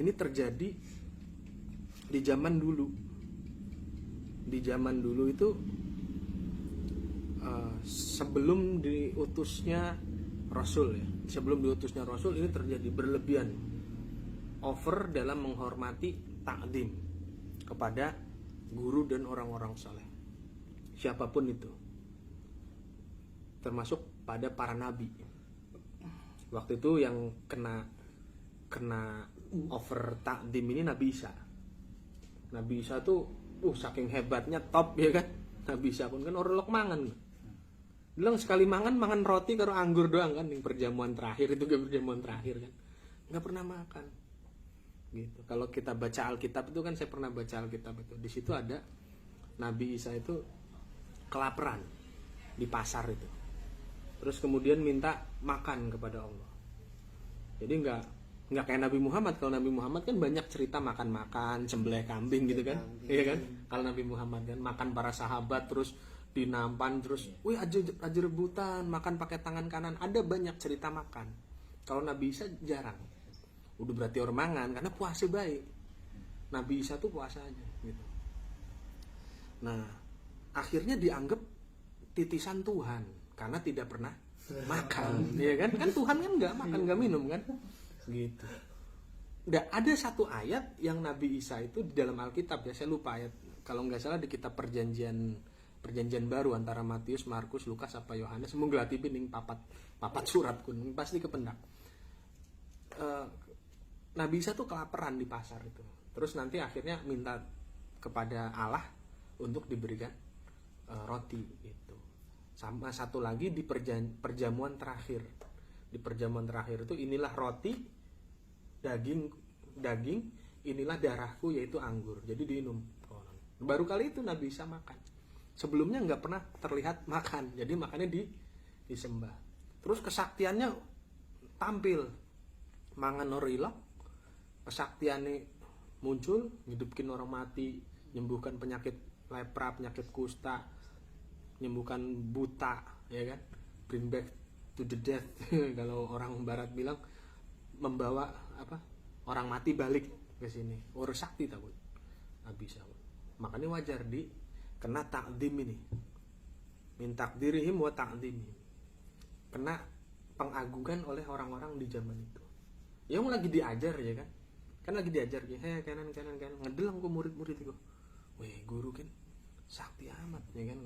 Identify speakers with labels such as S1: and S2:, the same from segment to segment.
S1: ini terjadi di zaman dulu. Di zaman dulu itu sebelum diutusnya Rasul ya. Sebelum diutusnya Rasul ini terjadi berlebihan, over dalam menghormati takdim kepada guru dan orang-orang saleh. Siapapun itu. Termasuk pada para nabi. Waktu itu yang kena over takdim ini Nabi Isa. Nabi Isa tuh saking hebatnya top ya kan. Nabi Isa pun kan orlok mangan. Bilang sekali mangan roti karo anggur doang kan, yang perjamuan terakhir itu perjamuan terakhir kan. Nggak pernah makan. Gitu. Kalau kita baca Alkitab itu kan, saya pernah baca Alkitab itu. Di situ ada Nabi Isa itu kelaparan di pasar itu. Terus kemudian minta makan kepada Allah. Jadi nggak kayak Nabi Muhammad. Kalau Nabi Muhammad kan banyak cerita makan-makan, sembelih kambing gitu kan. Iya kan? Kalau Nabi Muhammad kan makan para sahabat terus dinampan terus, wih aja rebutan makan pakai tangan kanan. Ada banyak cerita makan. Kalau Nabi Isa jarang. Udah berarti orang mangan karena puasa baik. Nabi Isa tuh puasa aja gitu. Nah, akhirnya dianggap titisan Tuhan karena tidak pernah makan, ya kan? Kan Tuhan kan nggak makan nggak minum kan, gitu. Nggak ada satu ayat yang Nabi Isa itu di dalam Alkitab ya, saya lupa ayat. Kalau nggak salah di kitab perjanjian baru antara Matius, Markus, Lukas apa Yohanes, menggelati pining papat surat kuning pasti kependak. Nabi Isa tuh kelaparan di pasar itu. Terus nanti akhirnya minta kepada Allah untuk diberikan roti itu. Sama satu lagi di perjamuan terakhir. Di perjamuan terakhir itu, inilah roti, daging, inilah darahku yaitu anggur. Jadi diminum. Baru kali itu Nabi Isa makan. Sebelumnya nggak pernah terlihat makan. Jadi makannya disembah. Terus kesaktiannya tampil. Mangan orilok, kesaktiannya muncul, ngidupin orang mati, nyembuhkan penyakit lepra, penyakit kusta, nyembuhkan buta, ya kan? Bring back to the death. Kalau orang barat bilang membawa orang mati balik ke sini. Orang sakti tahu. Bisa. Makanya wajar kena takdim ini. Min takdirihim wa takdimihim. Kena pengagungan oleh orang-orang di zaman itu. Yang lagi diajar ya kan? Kan lagi diajar ya, kanan ngedelang ke murid-murid itu. Weh, guru kan sakti amat ya kan,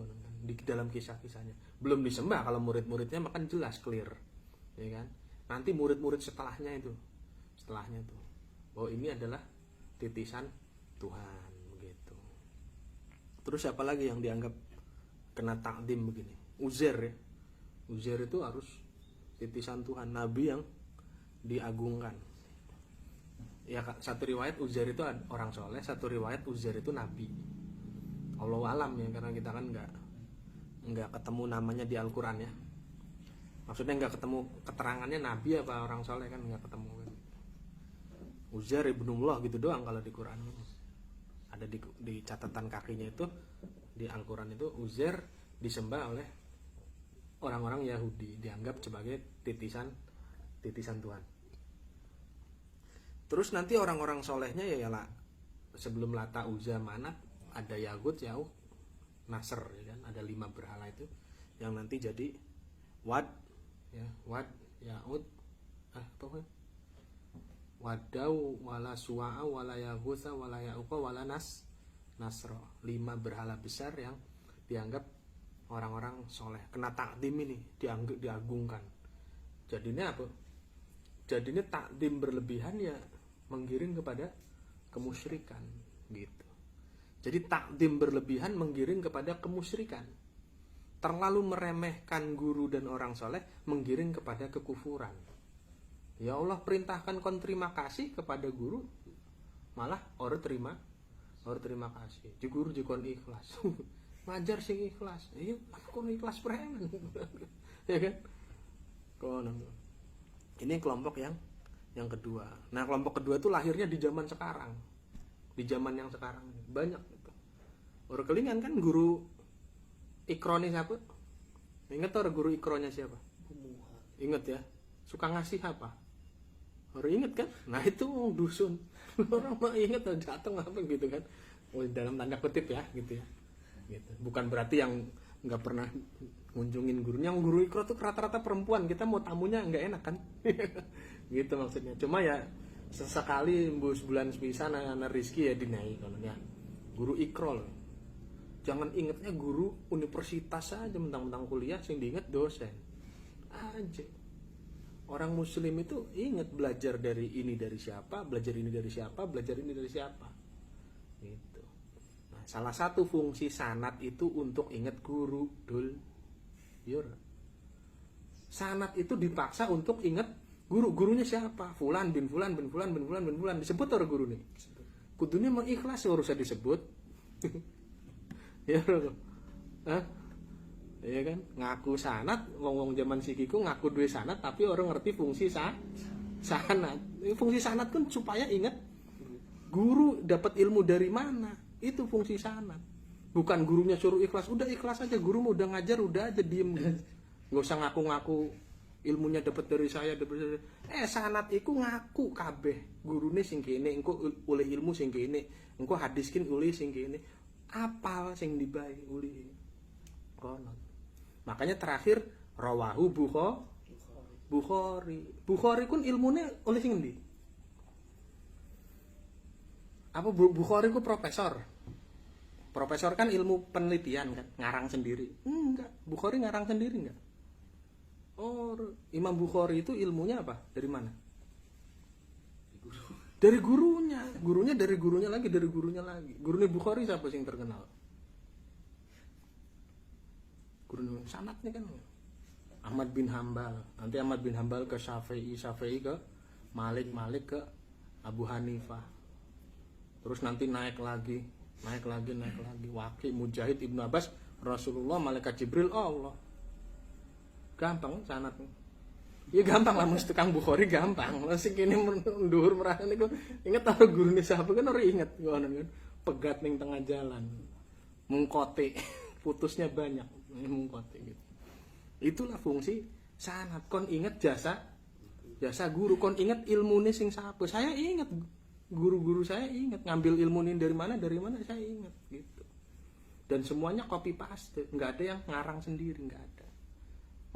S1: di dalam kisah-kisahnya. Belum disembah kalau murid-muridnya makan jelas clear. Ya kan? Nanti murid-murid setelahnya tuh. Oh, ini adalah titisan Tuhan begitu. Terus siapa lagi yang dianggap kena takdim begini? Uzair ya. Uzair itu harus titisan Tuhan, nabi yang diagungkan. Ya, satu riwayat Uzair itu orang soleh, satu riwayat Uzair itu nabi. Allahu alam ya, karena kita kan nggak ketemu namanya di Al-Quran ya. Maksudnya nggak ketemu keterangannya nabi apa orang soleh, kan nggak ketemu kan. Uzair ibnullah gitu doang kalau di Quran. Ada di catatan kakinya itu di Al-Quran itu Uzair disembah oleh orang-orang Yahudi, dianggap sebagai titisan Tuhan. Terus nanti orang-orang solehnya ya lah, sebelum Lata, Uzza, Manat ada Yahud, Ya'uq, Nasr ya kan, ada 5 berhala itu yang nanti jadi Wad ya, Wad, Ya'ud, Wadau, wala Suwa'a, wala Yaghutsa, wala Ya'uqa, wala Nasra. 5 berhala besar yang dianggap orang-orang soleh, kena takdim ini, diagungkan. Jadinya apa? Jadinya takdim berlebihan ya menggiring kepada kemusyrikan gitu. Jadi takdim berlebihan menggiring kepada kemusyrikan. Terlalu meremehkan guru dan orang soleh menggiring kepada kekufuran. Ya Allah perintahkan kon terima kasih kepada guru, malah orang terima kasih. Di guru jikon ikhlas. Ngajar sing ikhlas. Iya, aku ikhlas preman. Ya kan? Ini kelompok yang kedua. Nah, kelompok kedua itu lahirnya di zaman sekarang. Di zaman yang sekarang banyak gitu. Orang kelingan kan guru ikronya siapa? Ingat orang guru ikronya siapa? Ingat ya? Suka ngasih apa? Orang inget kan? Nah itu dusun. Orang mau inget datang apa gitu kan? Dalam tanda kutip ya gitu ya. Gitu. Bukan berarti yang nggak pernah ngunjungin gurunya. Yang guru ikro tuh rata-rata perempuan. Kita mau tamunya nggak enak kan? Gitu maksudnya. Cuma ya sesekali embus bulan sepisan anak Rizky ya dinai kalau ya. Guru ikro loh. Jangan ingetnya guru universitas aja mentang-mentang kuliah, sing diinget dosen aja. Orang muslim itu inget belajar dari ini dari siapa, belajar ini dari siapa, belajar ini dari siapa. Gitu. Nah, salah satu fungsi sanad itu untuk inget guru, dul. Yur. Sanad itu dipaksa untuk inget guru, gurunya siapa? Fulan bin Fulan bin Fulan bin Fulan bin Fulan, disebut orang guru nih. Kudunya mau ikhlas harus disebut. Ya, hah? Iya kan, ngaku sanad, ngomong zaman sikiku ngaku duwe sanad, tapi orang ngerti fungsi sanad. Fungsi sanad kan supaya ingat guru dapat ilmu dari mana, itu fungsi sanad. Bukan gurunya suruh ikhlas, udah ikhlas aja, guru mau udah ngajar udah aja diem, nggak usah ngaku-ngaku ilmunya dapat dari saya, sanad iku ngaku kabeh gurune sing kene, engko oleh ilmu sing kene, engko hadiskin oleh sing kene, apal sing dibae oleh konon. Makanya terakhir rawahu Bukhari. Bukhari kun ilmunya oleh sing endi? Apa Bukhari ku profesor? Profesor kan ilmu penelitian kan, ngarang sendiri. Enggak, Bukhari ngarang sendiri enggak? Oh, Imam Bukhari itu ilmunya apa? Dari mana? Dari gurunya. Gurunya dari gurunya lagi, dari gurunya lagi. Gurunya Bukhari siapa sih yang terkenal? Guru sanadnya kan Ahmad bin Hambal. Nanti Ahmad bin Hambal ke Syafi'i ke Malik ke Abu Hanifah. Terus nanti naik lagi. Waqi, Mujahid, Ibnu Abbas, Rasulullah, Malaikat Jibril, Allah. Gampang sanadnya. Ya gampang lah, mesti Kang Bukhari gampang. Masih kini mundur merasa niku inget taruh gurune siapa kan orang inget ngono kan. Pegat ning tengah jalan. Mengkote, putusnya banyak. Mengkote gitu. Itulah fungsi sanad. Kon inget jasa guru, kon inget ilmune sing sapa. Saya inget guru-guru saya inget ngambil ilmunya dari mana saya inget gitu. Dan semuanya copy paste, nggak ada yang ngarang sendiri, nggak ada.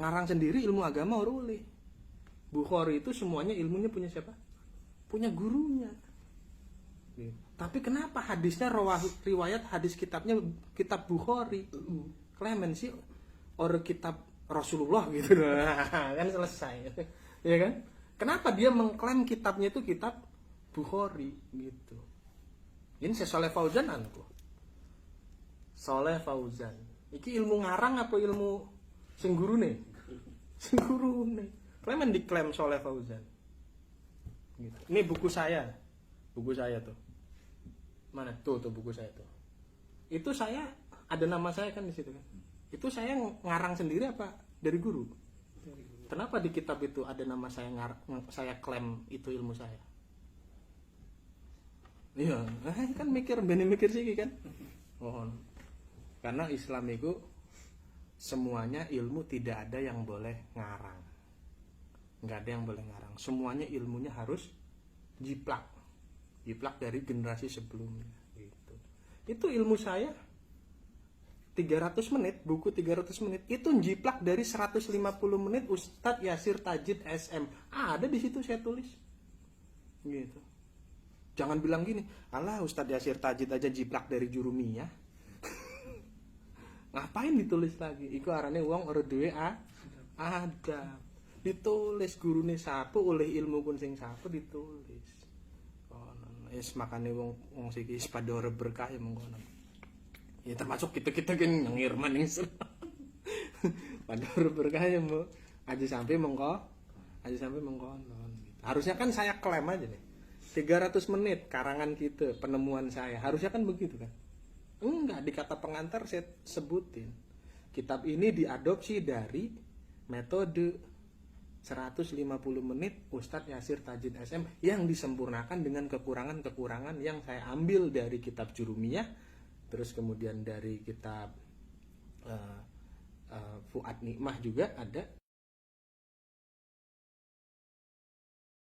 S1: Ngarang sendiri ilmu agama orang boleh. Bukhari itu semuanya ilmunya punya siapa? Punya gurunya. Gitu. Tapi kenapa hadisnya riwayat hadis kitabnya kitab Bukhari? Klemen sih orang kitab Rasulullah gitu. Kan selesai. Ya kan? Kenapa dia mengklaim kitabnya itu kitab Bukhari gitu. Ini saya Soleh Fauzan anku. Soleh Fauzan. Iki ilmu ngarang apa ilmu sing gurune? Sing gurune. Klemen diklaim Soleh Fauzan. Gitu. Ini buku saya. Buku saya tuh. Mana? Tuh buku saya tuh. Itu saya ada nama saya kan di situ kan. Itu saya ngarang sendiri apa dari guru? Kenapa di kitab itu ada nama saya klaim itu ilmu saya? Iya, kan mikir sih kan. Mohon. Karena Islam itu semuanya ilmu tidak ada yang boleh ngarang. Nggak ada yang boleh ngarang. Semuanya ilmunya harus jiplak dari generasi sebelumnya gitu. Itu ilmu saya 300 menit, buku 300 menit itu jiplak dari 150 menit Ustadz Yasir Tajid SM. Ada di situ saya tulis gitu. Jangan bilang gini, alah Ustadz Yasir Tajid aja jiplak dari Jurumiyah. Ngapain ditulis lagi? Iku arane wong ora duwe ada. Ditulis gurune sapa oleh ilmu pun sing sapa ditulis. Wis makane wong siki padha ora berkah ya mengkono. Ya termasuk kita kan nyengir maning. Padha ora berkah ya mau aja sampai mengkono. Harusnya kan saya klaim aja nih. 300 menit karangan kita, penemuan saya. Harusnya kan begitu kan? Enggak, di kata pengantar saya sebutin. Kitab ini diadopsi dari metode 150 menit Ustadz Yasir Tajid SM yang disempurnakan dengan kekurangan-kekurangan yang saya ambil dari kitab Jurumiyah, terus kemudian dari kitab Fuad Nikmah juga ada,